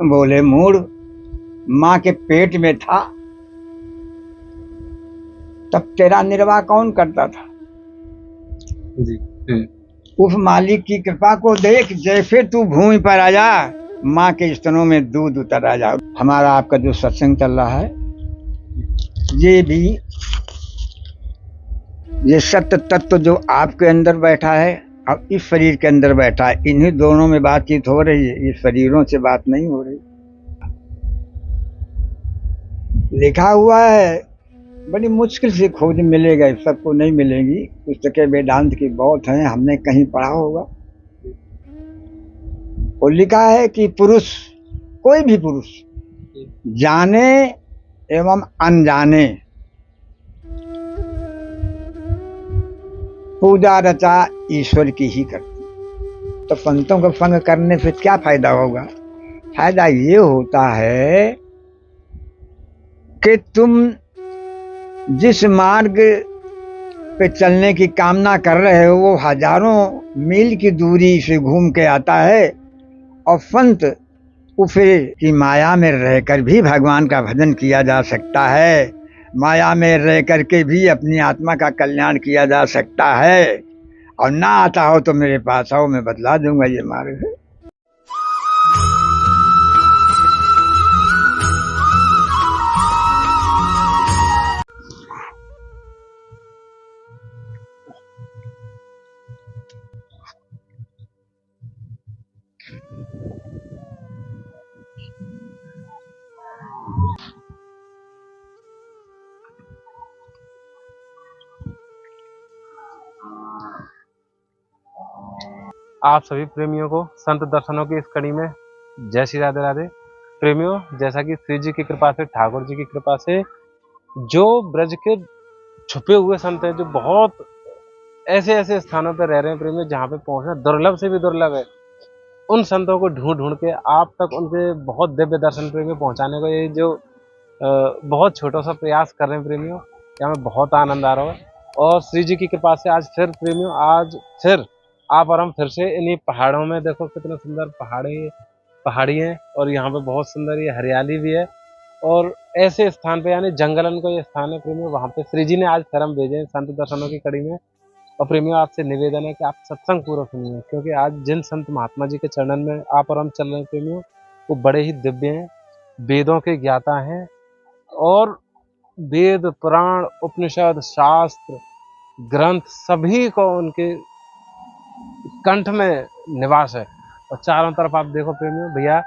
बोले मूढ़, माँ के पेट में था तब तेरा निर्वाह कौन करता था? जी। उस मालिक की कृपा को देख, जैसे तू भूमि पर आया माँ के स्तनों में दूध उतर आ जा। हमारा आपका जो सत्संग चल रहा है ये भी, ये सत्य तत्व जो आपके अंदर बैठा है और इस शरीर के अंदर बैठा है, इन्हीं दोनों में बातचीत हो रही है, ये शरीरों से बात नहीं हो रही। लिखा हुआ है, बड़ी मुश्किल से खोज मिलेगा, सबको नहीं मिलेगी। पुस्तकें वेदांत की बहुत हैं, हमने कहीं पढ़ा होगा। वो लिखा है कि पुरुष, कोई भी पुरुष जाने एवं अनजाने पूजा रचा ईश्वर की ही करती। तो संतों का संग करने से क्या फायदा होगा? फायदा ये होता है कि तुम जिस मार्ग पे चलने की कामना कर रहे हो वो हजारों मील की दूरी से घूम के आता है, और संत उसे की माया में रहकर भी भगवान का भजन किया जा सकता है, माया में रह करके भी अपनी आत्मा का कल्याण किया जा सकता है। और ना आता हो तो मेरे पास आओ, मैं बतला दूंगा ये मार्ग है। आप सभी प्रेमियों को संत दर्शनों की इस कड़ी में जय श्री राधे राधे। प्रेमियों, जैसा कि श्री जी की कृपा से, ठाकुर जी की कृपा से जो ब्रज के छुपे हुए संत हैं, जो बहुत ऐसे ऐसे स्थानों पर रह रहे हैं प्रेमियों, जहाँ पे पहुंचना दुर्लभ से भी दुर्लभ है, उन संतों को ढूंढ ढूंढ के आप तक उनके बहुत दिव्य दर्शन प्रेमियों पहुंचाने को ये जो बहुत छोटा सा प्रयास कर रहे हैं प्रेमियों, क्या हमें बहुत आनंद आ रहा है। और श्री जी की कृपा से आज फिर प्रेमियों, आज फिर आप और हम फिर से इन्हीं पहाड़ों में, देखो कितने सुंदर पहाड़ी हैं, और यहाँ पे बहुत सुंदर ये हरियाली भी है। और ऐसे स्थान पे, यानी जंगलन को ये स्थान है प्रेमियों, वहाँ पे श्री जी ने आज फिर हम भेजे हैं संत दर्शनों की कड़ी में। और प्रेमियों, आपसे निवेदन है कि आप सत्संग पूरा सुनिए, क्योंकि आज जिन संत महात्मा जी के चरणन में आप और हम चल रहे हैं प्रेमियों, वो बड़े ही दिव्य हैं, वेदों के ज्ञाता हैं, और वेद पुराण उपनिषद शास्त्र ग्रंथ सभी को उनके कंठ में निवास है। और चारों तरफ आप देखो प्रेमियों, भैया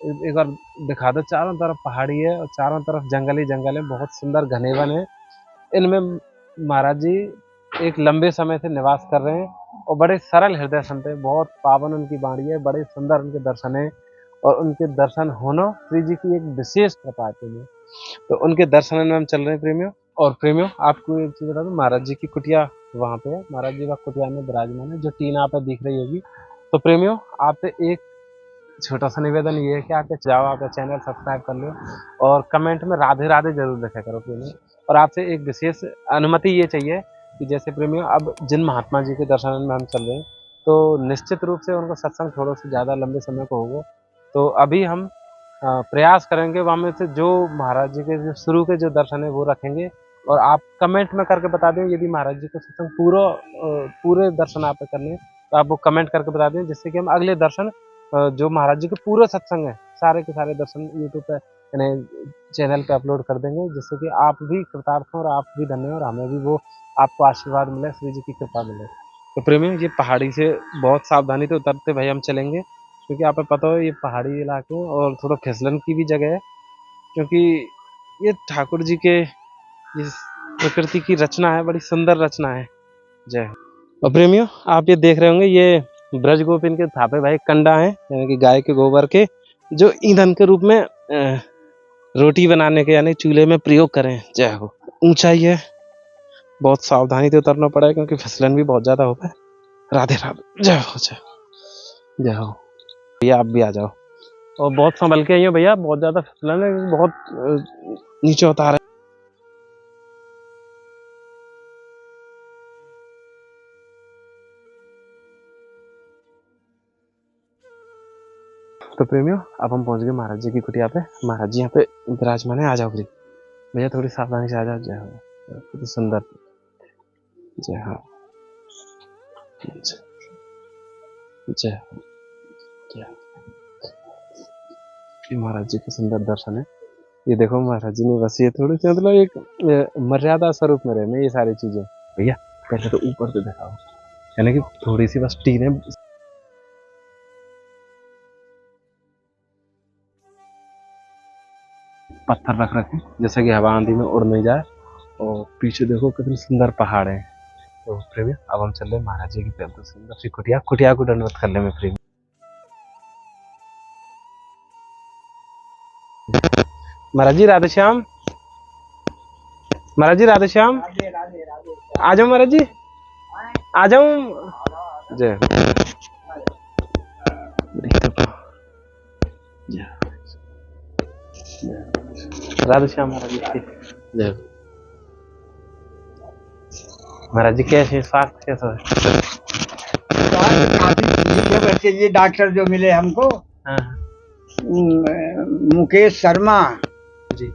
एक बार दिखा दो, चारों तरफ पहाड़ी है और चारों तरफ जंगल ही जंगल है, बहुत सुंदर घने वन है। इनमें महाराज जी एक लंबे समय से निवास कर रहे हैं, और बड़े सरल हृदय संत हैं, बहुत पावन उनकी वाणी है, बड़े सुंदर उनके दर्शन है, और उनके दर्शन होना श्री जी की एक विशेष कृपा है। तो उनके दर्शन में हम चल रहे हैं प्रेमियों। और प्रेमियों, आपको एक चीज बता दूं, महाराज जी की कुटिया वहाँ पे है, महाराज जी का कुटिया में विराजमान है, जो टीन आप पे दिख रही होगी। तो प्रेमियों, आप पे एक छोटा सा निवेदन ये है कि आप जाओ, आप चैनल सब्सक्राइब कर लो, और कमेंट में राधे राधे जरूर लिखा करो प्रेमियों। और आपसे एक विशेष अनुमति ये चाहिए कि जैसे प्रेमियों, अब जिन महात्मा जी के दर्शन में हम चल रहे हैं, तो निश्चित रूप से उनको सत्संग थोड़ा सा ज़्यादा लंबे समय को होगा। तो अभी हम प्रयास करेंगे वहाँ में से जो महाराज जी के जो शुरू के जो दर्शन है वो रखेंगे, और आप कमेंट में करके बता दें यदि महाराज जी को सत्संग पूरे दर्शन आप करने हैं, तो आप वो कमेंट करके बता दें, जिससे कि हम अगले दर्शन जो महाराज जी के पूरे सत्संग है, सारे के सारे दर्शन यूट्यूब पे यानी चैनल पे अपलोड कर देंगे, जिससे कि आप भी कृतार्थ हो और आप भी धन्य हो, और हमें भी वो आपको आशीर्वाद मिले, श्री जी की कृपा मिले। तो प्रेमी, ये पहाड़ी से बहुत सावधानी से उतरते भाई हम चलेंगे, क्योंकि आप पता हो ये पहाड़ी इलाके और थोड़ा फिसलन की भी जगह है, क्योंकि ये ठाकुर जी के इस प्रकृति की रचना है, बड़ी सुंदर रचना है। जय हो। और प्रेमियों, आप ये देख रहे होंगे, ये ब्रज गोपिन के थापे भाई कंडा है, यानी कि गाय के गोबर के, जो ईंधन के रूप में रोटी बनाने के यानी चूल्हे में प्रयोग करें। जय हो। ऊंचाई है, बहुत सावधानी से उतरना पड़ा है, क्योंकि फिसलन भी बहुत ज्यादा होता है। राधे राधे। जय हो, जय हो। भैया आप भी आ जाओ, और बहुत संभल के आइए भैया, बहुत ज्यादा फिसलन है, बहुत नीचे उतार है। तो प्रेमियों अब हम पहुंच गए महाराज जी की कुटिया पे। महाराज जी यहाँ पे विराजमान है। आ जाओ भैया, थोड़ी सावधानी से आ जाओ। जय हो। कितनी सुंदर। जय हो। जय जय हो। जय हो। ये महाराज जी का सुंदर दर्शन है। ये देखो महाराज जी ने बस ये थोड़ी सी मतलब एक मर्यादा स्वरूप में रहने ये सारी चीजें। भैया पहले तो ऊपर से दिखाओ, यानी कि थोड़ी सी बस टीने पत्थर रख रखे जैसे कि हवा आंधी में उड़ नहीं जाए। और पीछे देखो कितने सुंदर पहाड़ हैं। तो प्रेमी अब हम चल रहे महाराज जी की पहले सुंदर सी कुटिया कुटिया को दंडवत कर ले में प्रेमी। महाराज जी राधे श्याम। महाराज जी राधे श्याम। आ जाओ महाराज जी, आ जाओ। जय राधे श्याम। महाराज जी जय। महाराज जी कैसे स्वास्थ्य कैसा है? काफी ठीक है बच्चे। ये डॉक्टर जो मिले हमको, हाँ मुकेश शर्मा जी।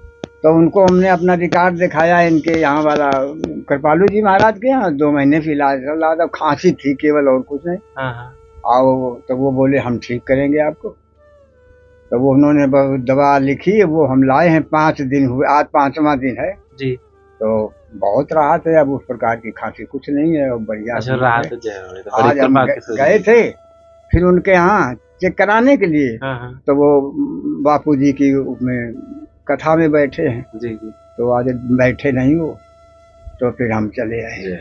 तो उनको हमने अपना रिकॉर्ड दिखाया इनके यहाँ वाला कृपालू जी महाराज के यहाँ। 2 महीने से इलाज चल रहा था, खांसी थी केवल और कुछ नहीं। हाँ आओ तो वो बोले हम ठीक करेंगे आपको। तो वो उन्होंने दवा लिखी, वो हम लाए हैं। 5 दिन हुए, आज 5वां दिन है जी। तो बहुत राहत है। अब उस प्रकार की खांसी कुछ नहीं है और बढ़िया। अच्छा राहत है। आज हम गए थे फिर उनके यहाँ चेक कराने के लिए। हाँ। तो वो बापूजी की उसमें कथा में बैठे हैं। जी जी। तो आज बैठे नहीं वो, तो फिर हम चले आए।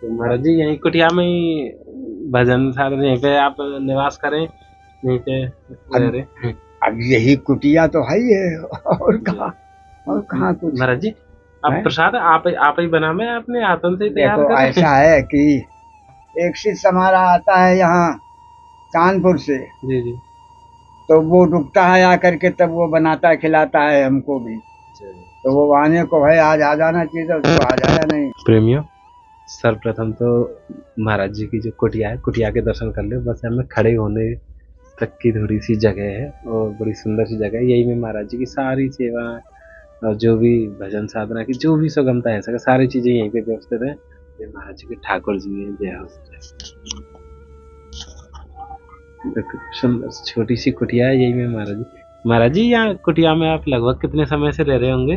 तो महाराज जी यहीं कुटिया में ही भजन साधन यहीं पे आप निवास करें, यहीं पे रह रहे? अब यही कुटिया तो है ही है, और कहाँ कुछ। महाराज जी आप प्रसाद आप ही बना में अपने हाथों से तैयार देखो करें? ऐसा है कि एक शिष्य हमारा आता है यहाँ कानपुर से। जी जी। तो वो रुकता है आकर के, तब वो बनाता है खिलाता है हमको भी। तो वो आने को है, आज आ जाना चाहिए था, उसको आ जाया नहीं। प्रेमियों सर्वप्रथम तो महाराज जी की जो कुटिया है, कुटिया के दर्शन कर ले। बस हमें खड़े होने तक की थोड़ी सी जगह है और बड़ी सुंदर सी जगह है। यही में महाराज जी की सारी सेवा और जो भी भजन साधना की जो भी सुगमता है सका सारी चीजें यहीं पे व्यवस्थित है। ये महाराज जी के ठाकुर जी हैं। जय हो। सुंदर छोटी सी कुटिया है, यही में महाराज जी। महाराज जी यहाँ कुटिया में आप लगभग कितने समय से रह रहे होंगे?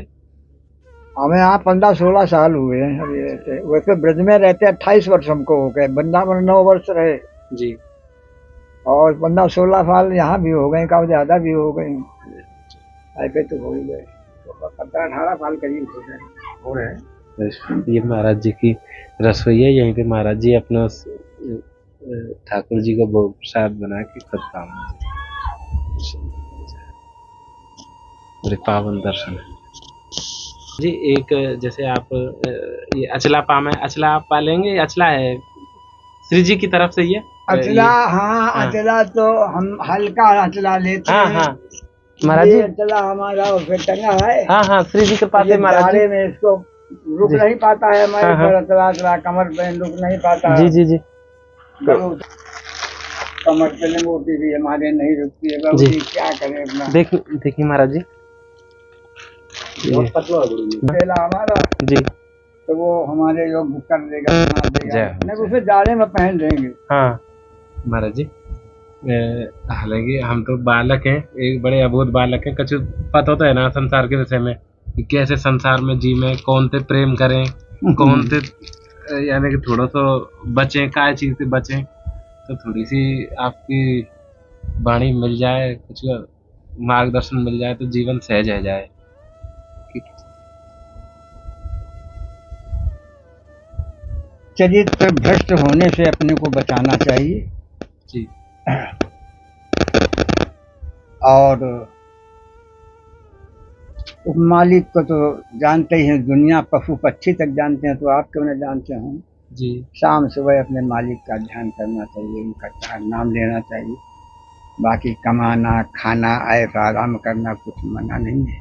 हमें यहाँ 15-16 साल हुए हैं अभी रहते। वैसे ब्रज में रहते 28 वर्ष हमको हो गए। वृंदावन 9 वर्ष रहे जी। और 15-16 साल यहाँ भी हो गए, काफी ज्यादा भी हो गए। ऐसे तो हो ही गए, 17-18 साल करीब हो रहे हैं। ये महाराज जी की रसोई है। यहीं पे महाराज जी अपना ठाकुर जी को प्रसाद बना के खुद काम बड़े पावन दर्शन है जी। एक जैसे आप ये अचला पाम है, अचला आप पालेंगे? अचला है श्री जी की तरफ से ये अचला। हाँ अचला तो हम हल्का अचला लेते हैं। हाँ महाराज जी अचला हमारा फिर टंगा है। हाँ श्री जी के पास है महाराज जी में इसको रुक नहीं पाता है हमारे पर। अचला कमर पे रुक नहीं पाता। जी जी जी। कमर पे मोटी भी हमारे नहीं रुकती है बाबू जी, क्या करें अपना। देखिए महाराज जी पहला हमारा जी, तो वो हमारे योग कर देगा, बना देगा। नहीं उसे जाड़े में पहन देंगे। हाँ महाराज जी हालांकि हम तो बालक हैं, एक बड़े अबोध बालक हैं। कुछ पता होता है ना संसार के विषय में कि कैसे संसार में जी में कौन से प्रेम करें, कौन से यानी कि थोड़ा सा बचें, काय चीज से बचें। तो थोड़ी सी आपकी वाणी मिल जाए, कुछ मार्गदर्शन मिल जाए तो जीवन सहज रह जाए। चरित्र भ्रष्ट होने से अपने को बचाना चाहिए जी। और मालिक को तो जानते ही हैं, दुनिया पशु पक्षी तक जानते हैं, तो आप क्यों न जानते हों जी। शाम सुबह अपने मालिक का ध्यान करना चाहिए, उनका नाम लेना चाहिए। बाकी कमाना खाना ऐश आराम करना कुछ मना नहीं है।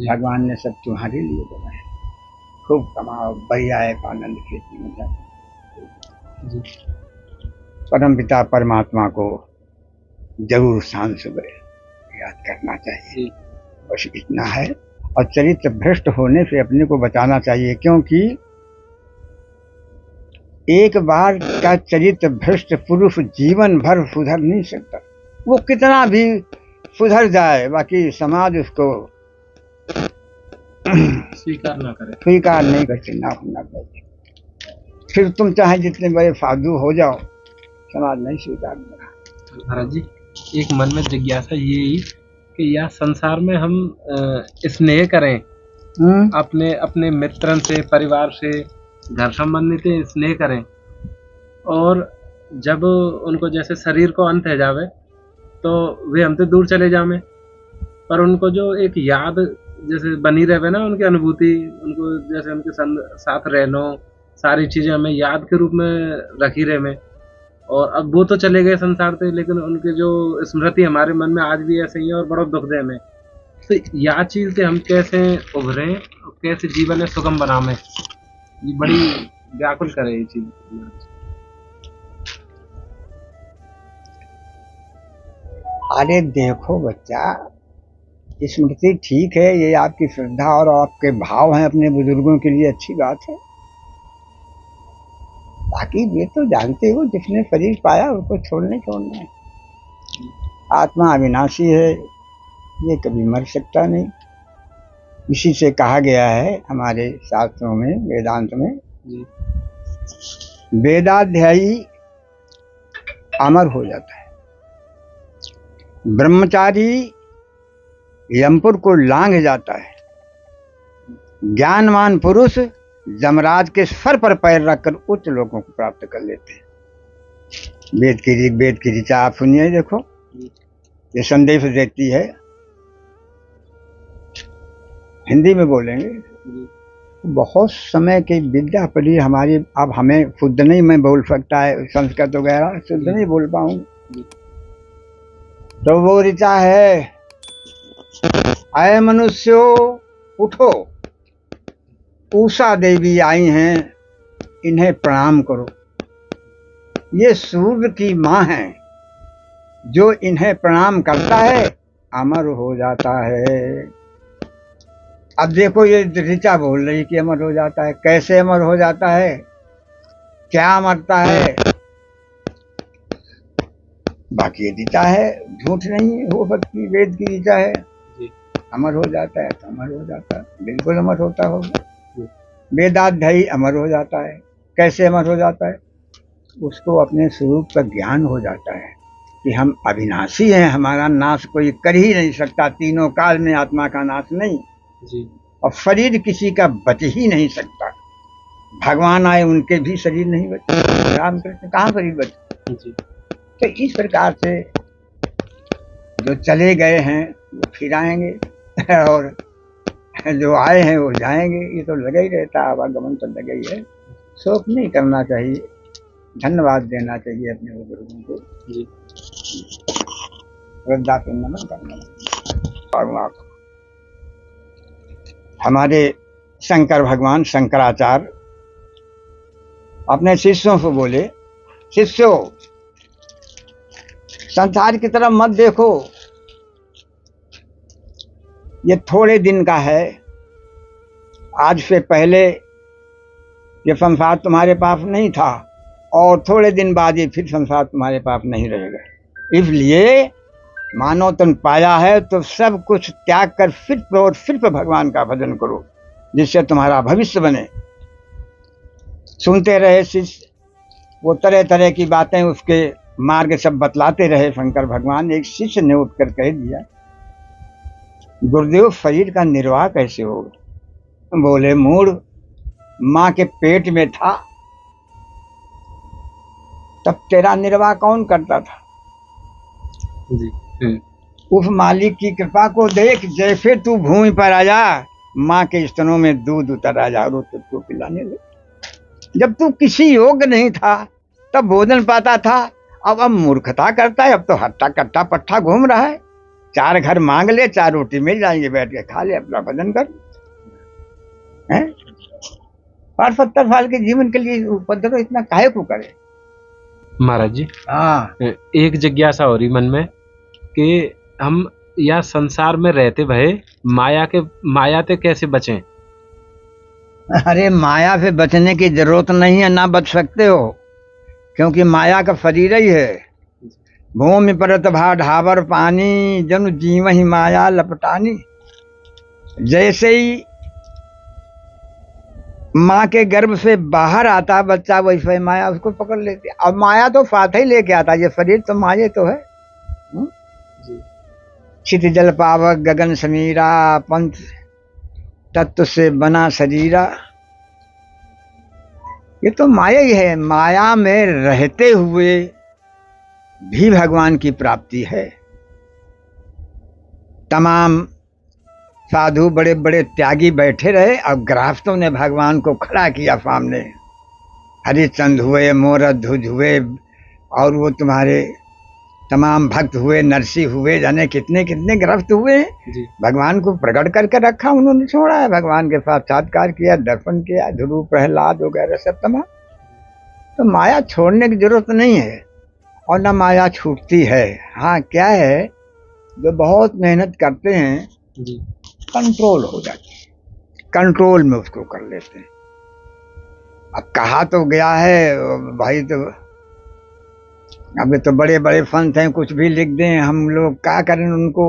भगवान ने सब तुम्हारे लिए बनाया। खूब कमाओ, बढ़िया है, आनंद खेती में जाओ। परम पिता परमात्मा को जरूर शाम सुबह याद करना चाहिए। बस इतना है। और चरित्र भ्रष्ट होने से अपने को बचाना चाहिए, क्योंकि एक बार का चरित्र भ्रष्ट पुरुष जीवन भर सुधर नहीं सकता। वो कितना भी सुधर जाए, बाकी समाज उसको स्वीकार ना करे, स्वीकार नहीं करते, ना होना चाहिए। फिर तुम चाहे जितने बड़े साधु हो जाओ, समाज नहीं स्वीकार करेगा। महाराज जी, एक मन में जिज्ञासा यही कि यह संसार में हम स्नेह करें अपने अपने मित्रन से, परिवार से, घर संबंधी से स्नेह करें, और जब उनको जैसे शरीर को अंत है जावे तो वे हमसे दूर चले जावे, पर उनको जो एक याद जैसे बनी रहे ना, उनकी अनुभूति, उनको जैसे उनके साथ रहना, सारी चीजें हमें याद के रूप में रखी रहे में। और अब वो तो चले गए संसार से, लेकिन उनके जो स्मृति हमारे मन में आज भी ऐसे ही है और बड़ा दुख दे में। तो यह चीज से हम कैसे उभरें और कैसे जीवन में सुगम बनावे, ये बड़ी व्याकुल करे ये चीज। अरे देखो बच्चा, स्मृति ठीक है, ये आपकी श्रद्धा और आपके भाव हैं अपने बुजुर्गों के लिए, अच्छी बात है। बाकी ये तो जानते हो, जिसने शरीर पाया उसको छोड़ना है। आत्मा अविनाशी है, ये कभी मर सकता नहीं। इसी से कहा गया है हमारे शास्त्रों में, वेदांत में, वेदाध्यायी अमर हो जाता है, ब्रह्मचारी यमपुर को लांघ जाता है, ज्ञानवान पुरुष जमराज के सर पर पैर रखकर उच्च लोगों को प्राप्त कर लेते हैं। वेद की ऋचा आप सुनिए, देखो ये संदेश देती है। हिंदी में बोलेंगे, बहुत समय की विद्या पढ़ी हमारी, अब हमें शुद्ध नहीं मैं बोल सकता है, संस्कृत वगैरह शुद्ध नहीं बोल पाऊंगा। तो वो ऋचा है, अय मनुष्यो उठो, उषा देवी आई हैं, इन्हें प्रणाम करो। ये सूर्य की माँ है, जो इन्हें प्रणाम करता है अमर हो जाता है। अब देखो ये ऋचा बोल रही कि अमर हो जाता है, कैसे अमर हो जाता है, क्या अमरता है। बाकी ऋचा है, झूठ नहीं हो सकती, वेद की ऋचा है। अमर हो जाता है तो अमर हो जाता है, बिल्कुल अमर होता होगा। वेदाध्यायी अमर हो जाता है, कैसे अमर हो जाता है, उसको अपने स्वरूप का ज्ञान हो जाता है कि हम अविनाशी हैं, हमारा नाश कोई कर ही नहीं सकता, तीनों काल में आत्मा का नाश नहीं जी। और शरीर किसी का बच ही नहीं सकता। भगवान आए, उनके भी शरीर नहीं बचे, रामकृष्ण कहाँ शरीर बचे जी। तो इस प्रकार से जो चले गए हैं वो फिर आएंगे, और जो आए हैं वो जाएंगे, ये तो लगा ही रहता है, आवागमन तो लगा ही है। शोक नहीं करना चाहिए, धन्यवाद देना चाहिए अपने बुजुर्गों को जी, श्रद्धा से नमन करना। भगवान हमारे शंकर भगवान शंकराचार्य अपने शिष्यों से बोले, शिष्यों संसार की तरफ मत देखो, ये थोड़े दिन का है। आज से पहले ये संसार तुम्हारे पास नहीं था, और थोड़े दिन बाद ये फिर संसार तुम्हारे पास नहीं रहेगा। इसलिए मानो तुम पाया है तो सब कुछ त्याग कर सिर्फ भगवान का भजन करो, जिससे तुम्हारा भविष्य बने। सुनते रहे शिष्य, वो तरह तरह की बातें उसके मार्ग सब बतलाते रहे शंकर भगवान। एक शिष्य ने उठकर कह दिया, गुरुदेव शरीर का निर्वाह कैसे होगा। बोले, मूढ़, माँ के पेट में था तब तेरा निर्वाह कौन करता था जी। उस मालिक की कृपा को देख, जैसे तू भूमि पर आया, माँ के स्तनों में दूध उतर आया और तुझको पिलाने लगे। जब तू किसी योग्य नहीं था तब भोजन पाता था, अब मूर्खता करता है, अब तो हट्टा कट्टा पट्टा घूम रहा है। 4 घर मांग ले, 4 रोटी मिल जाएंगे, बैठ के खा ले, अपना भजन कर। हैं 70 साल के जीवन के लिए उपद्रव इतना काहे को करे। महाराज जी, हाँ, एक जिज्ञासा हो रही मन में कि हम या संसार में रहते भये माया ते कैसे बचें। अरे माया से बचने की जरूरत नहीं है, ना बच सकते हो, क्योंकि माया का शरीर ही है। भूमि परत भा ढावर पानी, जनु जीव ही माया लपटानी। जैसे ही माँ के गर्भ से बाहर आता बच्चा, वैसे ही माया उसको पकड़ लेती है। अब माया तो साथ ही लेके आता, ये शरीर तो माया तो है। छित जल पावक गगन समीरा, पंथ तत्व से बना शरीरा। ये तो माया ही है। माया में रहते हुए भी भगवान की प्राप्ति है। तमाम साधु बड़े बड़े त्यागी बैठे रहे, अब गृहस्थों ने भगवान को खड़ा किया सामने। हरिचंद हुए, मोरध्वज हुए, और वो तुम्हारे तमाम भक्त हुए, नरसी हुए, जाने कितने कितने गृहस्थ हुए। भगवान को प्रकट करके रखा, उन्होंने छोड़ा है। भगवान के साक्षात्कार किया, दर्शन किया, ध्रुव प्रहलाद वगैरह सब तमाम। तो माया छोड़ने की जरूरत नहीं है, और न माया छूटती है। हाँ, क्या है, जो बहुत मेहनत करते हैं कंट्रोल हो जाती है, कंट्रोल में उसको कर लेते हैं। अब कहा तो गया है भाई, तो अभी तो बड़े बड़े संत हैं, कुछ भी लिख दें, हम लोग क्या करें उनको।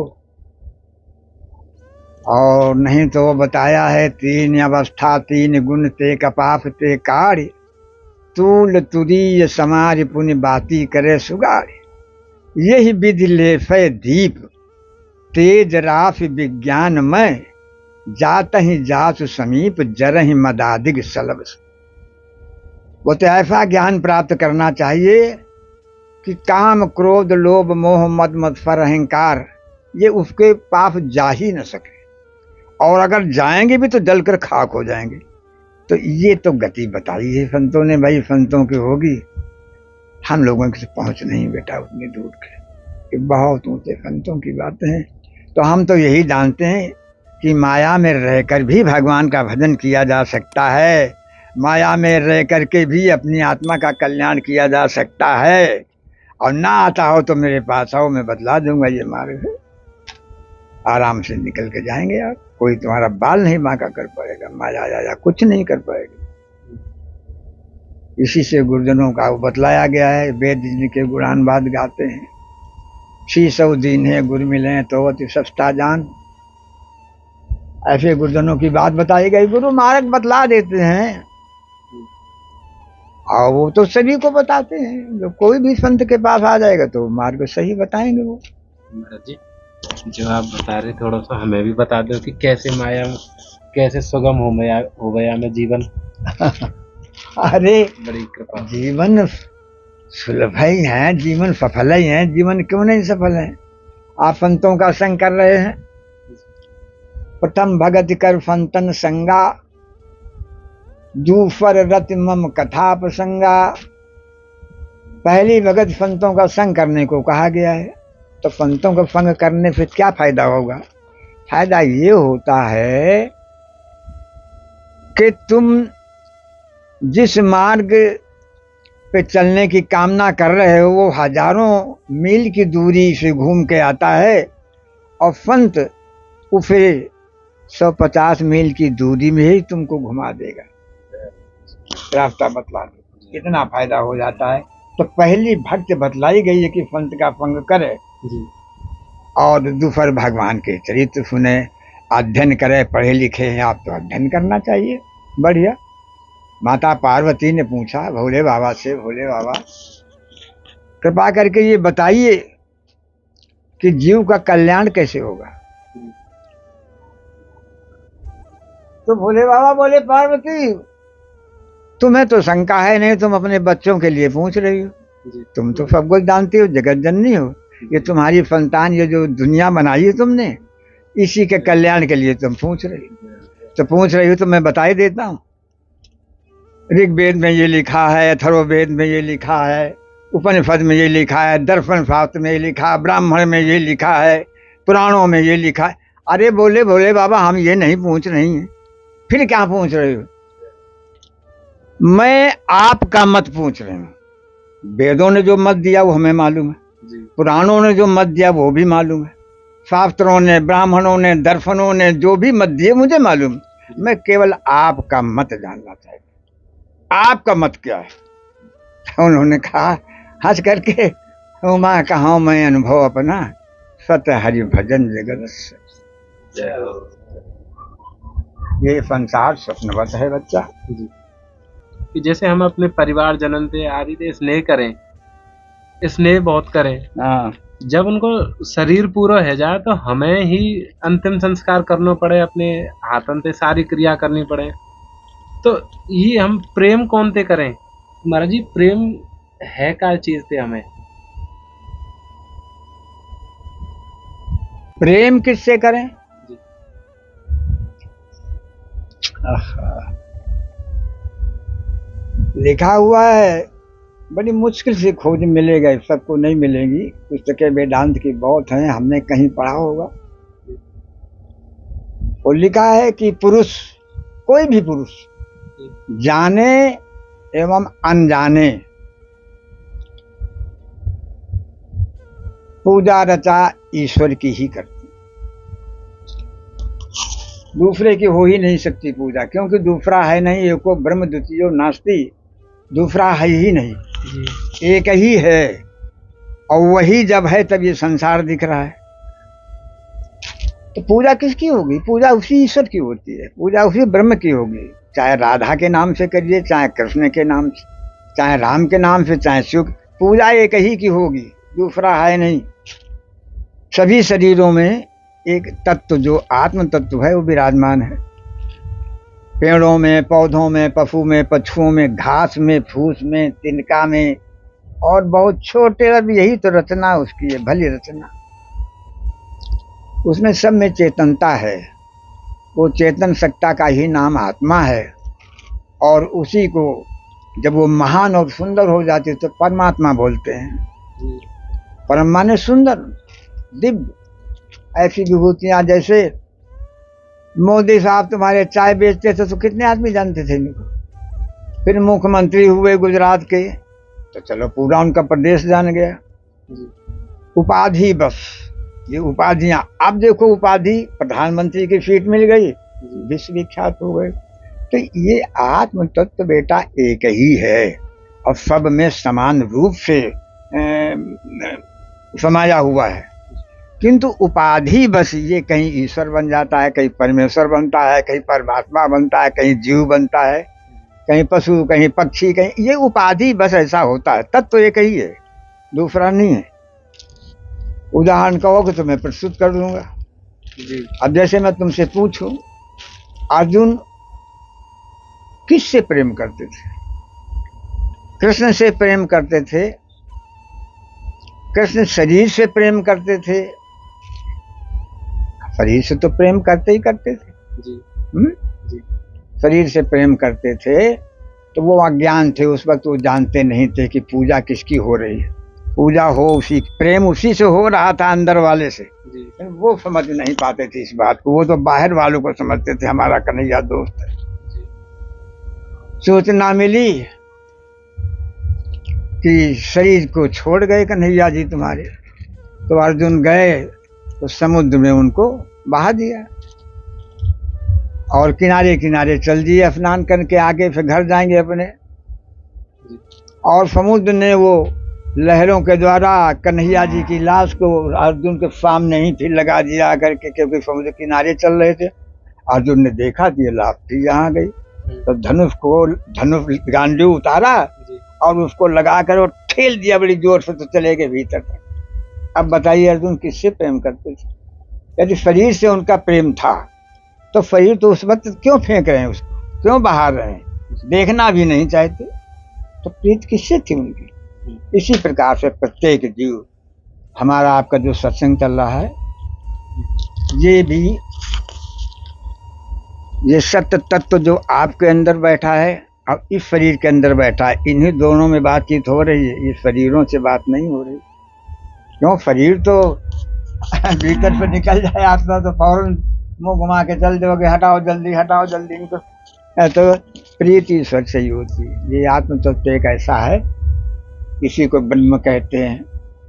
और नहीं तो वो बताया है, 3 अवस्था 3 गुण ते कपाप ते कार्य, तूल तुरीय समाज पुण्य बाती करे सुगाड़। यही विधि ले फै दीप तेज राफ विज्ञान में, जात ही जासु समीप जर ही मदादिग सलब। वो तो ऐसा ज्ञान प्राप्त करना चाहिए कि काम क्रोध लोभ मोह मद मत्सर अहंकार ये उसके पास जा ही न सके, और अगर जाएंगे भी तो जलकर खाक हो जाएंगे। तो ये तो गति बताई है संतों ने भाई, संतों की होगी, हम लोगों की पहुंच नहीं बेटा उतनी दूर के, कि बहुत ऊंचे संतों की बातें हैं। तो हम तो यही जानते हैं कि माया में रहकर भी भगवान का भजन किया जा सकता है, माया में रह करके भी अपनी आत्मा का कल्याण किया जा सकता है। और ना आता हो तो मेरे पास आओ, मैं बतला दूंगा ये मार्ग है, आराम से निकल के जाएंगे आप। कोई तुम्हारा बाल नहीं बांका कर पाएगा, माया कुछ नहीं कर पाएगा। इसी से गुरुजनों का वो बतलाया गया है, वेद जिनके गुणानुवाद गाते हैं, शीसौ दीन है गुरु मिले तो अति सस्ता जान। ऐसे गुरुजनों की बात बताई गई, गुरु मार्ग बतला देते हैं, और वो तो सभी को बताते हैं। जो कोई भी संत के पास आ जाएगा तो मार्ग सही बताएंगे वो। महाराज जी, जो आप बता रहे, थोड़ा सा हमें भी बता दो कि कैसे माया कैसे सुगम हो गया में जीवन। अरे बड़ी कृपा। जीवन सुलभ ही है, जीवन सफल ही है, जीवन क्यों नहीं सफल है। आप संतों का संग कर रहे हैं, प्रथम भगत कर संतन संगा, दूसर रति मम कथा प्रसंगा। पहली भगत संतों का संग करने को कहा गया है। तो संतों का संग करने से क्या फायदा होगा? फायदा ये होता है कि तुम जिस मार्ग पे चलने की कामना कर रहे हो वो हजारों मील की दूरी से घूम के आता है, और संत उसे 150 मील की दूरी में ही तुमको घुमा देगा, रास्ता बतला दे। कितना फायदा हो जाता है। तो पहली भक्त बतलाई गई है कि संत का संग करे और दूसर भगवान के चरित्र सुने, अध्ययन करे। पढ़े लिखे हैं आप तो अध्ययन करना चाहिए, बढ़िया। माता पार्वती ने पूछा भोले बाबा से, भोले बाबा कृपा करके ये बताइए कि जीव का कल्याण कैसे होगा। तो भोले बाबा बोले, पार्वती तुम्हें तो शंका है नहीं, तुम अपने बच्चों के लिए पूछ रही हो, तुम तो सब कुछ जानती हो, जगत जननी हो। ये तुम्हारी संतान, ये जो दुनिया बनाई है तुमने, इसी के कल्याण के लिए तुम पूछ रही हो। तो पूछ रही हो तो मैं बता ही देता हूँ। ऋग्वेद में ये लिखा है, अथर्ववेद में ये लिखा है, उपनिषद में ये लिखा है, दर्शन शास्त्र में ये लिखा है, ब्राह्मण में ये लिखा है, पुराणों में ये लिखा है। अरे बोले भोले बाबा हम ये नहीं पूछ रही हैं, फिर क्या पूछ रहे हो? मैं आपका मत पूछ रही हूँ। वेदों ने जो मत दिया वो हमें मालूम है, जी पुराणों ने जो मत दिया वो भी मालूम है, शास्त्रों ने, ब्राह्मणों ने, दर्शनों ने जो भी मत दिए मुझे मालूम है। मैं केवल आपका मत जानना चाहता, आपका मत क्या है। तो उन्होंने कहा हंस करके, उमा कहा मैं अनुभव अपना, सत्य हरि भजन जगत से। जय हो। ये संसार स्वप्नवत है बच्चा। जी कि जैसे हम अपने परिवार जनन से आदि से स्नेह करें, स्नेह बहुत करें, हाँ, जब उनको शरीर पूरा है जाए तो हमें ही अंतिम संस्कार करना पड़े, अपने हाथन से सारी क्रिया करनी पड़े। तो ये हम प्रेम कौन ते करें महाराज जी? प्रेम है क्या चीज थे हमें? प्रेम किससे करें? जी आहा, लिखा हुआ है, बड़ी मुश्किल से खोज मिलेगा, सबको नहीं मिलेगी। पुस्तकें वेदांत की बहुत हैं, हमने कहीं पढ़ा होगा। वो लिखा है कि पुरुष, कोई भी पुरुष जाने एवं अनजाने पूजा रचा ईश्वर की ही करती, दूसरे की हो ही नहीं सकती पूजा, क्योंकि दूसरा है नहीं। एको ब्रह्म द्वितीयो नास्ति, दूसरा है ही नहीं, जी एक ही है। और वही जब है तब ये संसार दिख रहा है। तो पूजा किसकी होगी? पूजा उसी ईश्वर की होती है, पूजा उसी ब्रह्म की होगी। चाहे राधा के नाम से करिए, चाहे कृष्ण के नाम से, चाहे राम के नाम से, चाहे शिव, पूजा एक ही की होगी, दूसरा है नहीं। सभी शरीरों में एक तत्व जो आत्म तत्व है वो विराजमान है। पेड़ों में, पौधों में, पशु में, पक्षुओं में, घास में, फूस में, तिनका में, और बहुत छोटे, अब यही तो रचना उसकी है, भली रचना। उसमें सब में चेतनता है, वो चेतन सत्ता का ही नाम आत्मा है। और उसी को जब वो महान और सुंदर हो जाती तो परमात्मा बोलते हैं। जी परम माने सुंदर, दिव्य। ऐसी विभूतियां, जैसे मोदी साहब तुम्हारे चाय बेचते थे तो कितने आदमी जानते थे इनको। फिर मुख्यमंत्री हुए गुजरात के, तो चलो पूरा उनका प्रदेश जान गया। जी उपाधि बस, ये उपाधियां, अब देखो उपाधि प्रधानमंत्री की सीट मिल गई, विश्व विख्यात हो गए। तो ये आत्म तत्व बेटा एक ही है और सब में समान रूप से समाया हुआ है। किंतु उपाधि बस ये कहीं ईश्वर बन जाता है, कहीं परमेश्वर बनता है, कहीं परमात्मा बनता है, कहीं जीव बनता है, कहीं पशु, कहीं पक्षी, कहीं, ये उपाधि बस ऐसा होता है। तत्व तो एक ही है, दूसरा नहीं है। उदाहरण कहोगे तो मैं प्रस्तुत कर दूंगा। जी अब जैसे मैं तुमसे पूछूं, अर्जुन किससे प्रेम करते थे? कृष्ण से प्रेम करते थे। कृष्ण शरीर से प्रेम करते थे, शरीर से तो प्रेम करते ही करते थे। जी जी शरीर से प्रेम करते थे तो वो अज्ञान थे, उस वक्त वो जानते नहीं थे कि पूजा किसकी हो रही है। पूजा हो उसी, प्रेम उसी से हो रहा था, अंदर वाले से। जी वो समझ नहीं पाते थे इस बात को, वो तो बाहर वालों को समझते थे, हमारा कन्हैया दोस्त है। सूचना मिली कि शरीर को छोड़ गए कन्हैया जी तुम्हारे, तो अर्जुन गए तो समुद्र में उनको बहा दिया और किनारे किनारे चल दिए स्नान करके, आगे फिर घर जाएंगे अपने। और समुद्र ने वो लहरों के द्वारा कन्हैया जी की लाश को अर्जुन के सामने ही फिर लगा दिया करके, क्योंकि समुद्र किनारे चल रहे थे। अर्जुन ने देखा कि ये लाश फिर यहाँ गई, तो धनुष गांडीव उतारा और उसको लगा कर और ठेल दिया बड़ी जोर से, तो चले गए भीतर तक। अब बताइए अर्जुन किससे प्रेम करते थे? यदि शरीर से उनका प्रेम था तो शरीर तो उस वक्त क्यों फेंक रहे हैं, उसको क्यों बहा रहे हैं? देखना भी नहीं चाहते, तो प्रीत किससे थी उनकी? इसी प्रकार से प्रत्येक जीव, हमारा आपका जो सत्संग चल रहा है, ये भी ये सत्य तत्व जो आपके अंदर बैठा है और इस शरीर के अंदर बैठा है, इन्हीं दोनों में बातचीत हो रही है, ये शरीरों से बात नहीं हो रही। क्यों? शरीर तो भीतर से निकल जाए आत्मा तो फौरन मुंह घुमा के चल दोगे, हटाओ जल्दी, हटाओ जल्दी इनको। तो प्रीति ईश्वर से ही होती है। ये आत्म तत्व एक ऐसा है, इसी को ब्रह्म कहते हैं।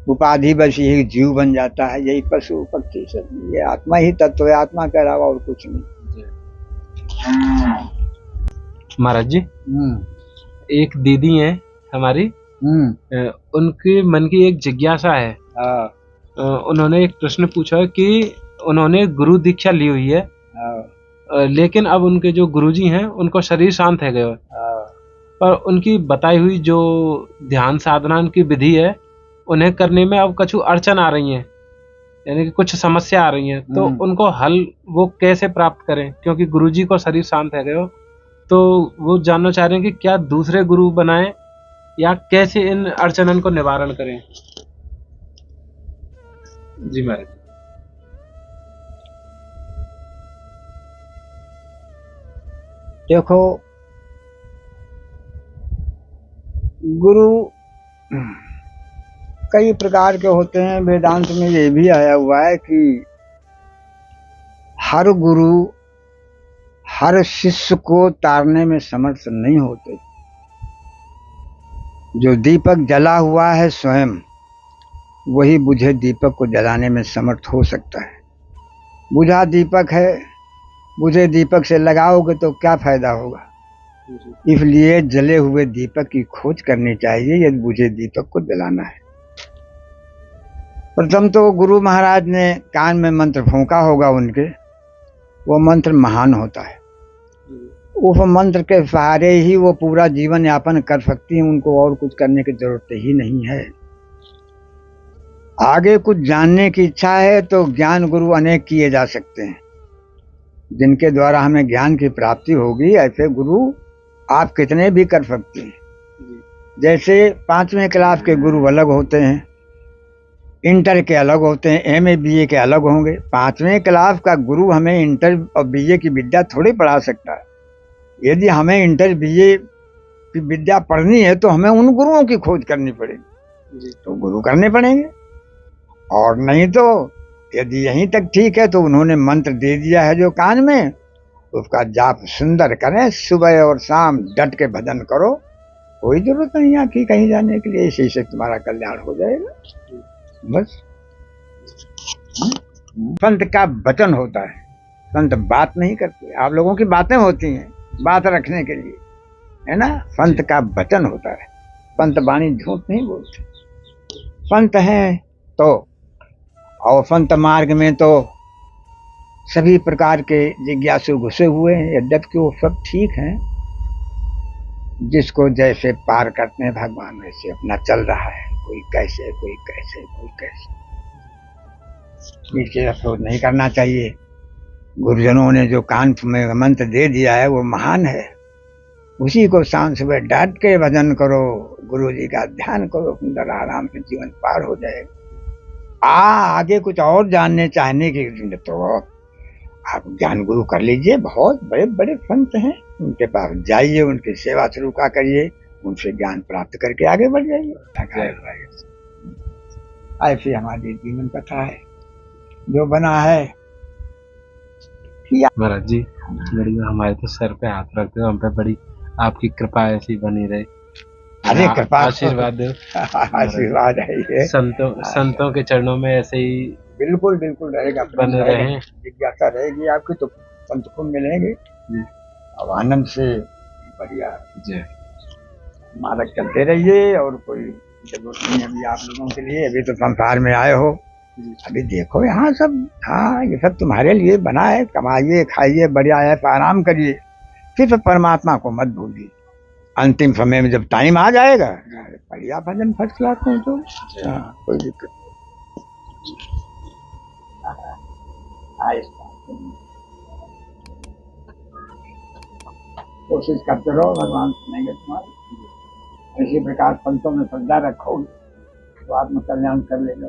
उपाधि बस यही जीव बन जाता है, यही पशु पक्षी सब। ये आत्मा ही तत्व है, आत्मा के अलावा और कुछ नहीं। महाराज जी, एक दीदी है हमारी, उनके मन की एक जिज्ञासा है। उन्होंने एक प्रश्न पूछा कि उन्होंने गुरु दीक्षा ली हुई है, लेकिन अब उनके जो गुरुजी हैं उनको शरीर शांत है गए, पर उनकी बताई हुई जो ध्यान साधना की विधि है उन्हें करने में अब कुछ अड़चन आ रही है, यानी कि कुछ समस्या आ रही है। तो उनको हल वो कैसे प्राप्त करें, क्योंकि गुरुजी को शरीर शांत है गए, तो वो जानना चाह रहे हैं कि क्या दूसरे गुरु बनाएं या कैसे इन अड़चनों को निवारण करें। जी महाराज। देखो, गुरु कई प्रकार के होते हैं। वेदांत में ये भी आया हुआ है कि हर गुरु हर शिष्य को तारने में समर्थ नहीं होते। जो दीपक जला हुआ है स्वयं, वही बुझे दीपक को जलाने में समर्थ हो सकता है। बुझा दीपक है, बुझे दीपक से लगाओगे तो क्या फायदा होगा। इसलिए जले हुए दीपक की खोज करनी चाहिए यदि बुझे दीपक को जलाना है। प्रथम तो गुरु महाराज ने कान में मंत्र फूंका होगा उनके, वो मंत्र महान होता है। उस मंत्र के सहारे ही वो पूरा जीवन यापन कर सकती हैं, उनको और कुछ करने की जरूरत ही नहीं है। आगे कुछ जानने की इच्छा है तो ज्ञान गुरु अनेक किए जा सकते हैं, जिनके द्वारा हमें ज्ञान की प्राप्ति होगी। ऐसे गुरु आप कितने भी कर सकते हैं। जैसे 5वीं क्लास के गुरु अलग होते हैं, इंटर के अलग होते हैं, एमए बीए के अलग होंगे। 5वीं क्लास का गुरु हमें इंटर और बीए की विद्या थोड़ी पढ़ा सकता है। यदि हमें इंटर बीए की विद्या पढ़नी है तो हमें उन गुरुओं की खोज करनी पड़ेगी, तो गुरु करने पड़ेंगे। और नहीं तो यदि यहीं तक ठीक है तो उन्होंने मंत्र दे दिया है जो कान में, उसका जाप सुंदर करें, सुबह और शाम डट के भजन करो, कोई जरूरत नहीं आखिर कहीं जाने के लिए। इसी से तुम्हारा कल्याण हो जाएगा बस। संत का वचन होता है, संत बात नहीं करते। आप लोगों की बातें होती हैं बात रखने के लिए, है ना। संत का वचन होता है, संत वाणी झूठ नहीं बोलते। संत हैं तो, और संत मार्ग में तो सभी प्रकार के जिज्ञासु घुसे हुए हैं, यद्यपि वो सब ठीक हैं। जिसको जैसे पार करते हैं भगवान वैसे अपना चल रहा है, कोई कैसे कोई कैसे कोई कैसे। नीचे अफसोस नहीं करना चाहिए। गुरुजनों ने जो कान में मंत्र दे दिया है वो महान है, उसी को शाम सुबह डांट के भजन करो, गुरु जी का ध्यान करो, सुंदर आराम से जीवन पार हो जाएगा। आगे कुछ और जानने चाहने की तो आप ज्ञान गुरु कर लीजिए। बहुत बड़े बड़े संत हैं, उनके पास जाइए, उनकी सेवा शुरू करिए, उनसे ज्ञान प्राप्त करके आगे बढ़ जाइए। ऐसी हमारी जीवन कथा है, जो बना है। महाराज जी, बड़ी हमारे तो सर पे हाथ रखते हो, हम पे बड़ी आपकी कृपा ऐसी बनी रहे। अरे कृपा, आशीर्वाद दो। आशीर्वाद है ये। संतों के चरणों में ऐसे ही बिल्कुल बिल्कुल रहेगा, बने रहें। जिज्ञासा रहेगी आपकी तो संत को मिलेंगे और आनंद से बढ़िया मार्ग चलते रहिए। और कोई जरूरत नहीं अभी आप लोगों के लिए, अभी तो संसार में आए हो, अभी देखो यहाँ सब, हाँ ये सब तुम्हारे लिए बना है। कमाइए खाइए बढ़िया है, आराम करिए, सिर्फ परमात्मा को मत भूलिए। अंतिम समय में जब टाइम आ जाएगा बढ़िया भजन फर्स्ट क्लास पहुँचो, कोई दिक्कत कोशिश करते रहो, भगवान सुनेंगे तुम्हारी। इसी प्रकार संतों में श्रद्धा रखोगे तो आत्म कल्याण कर लेगा।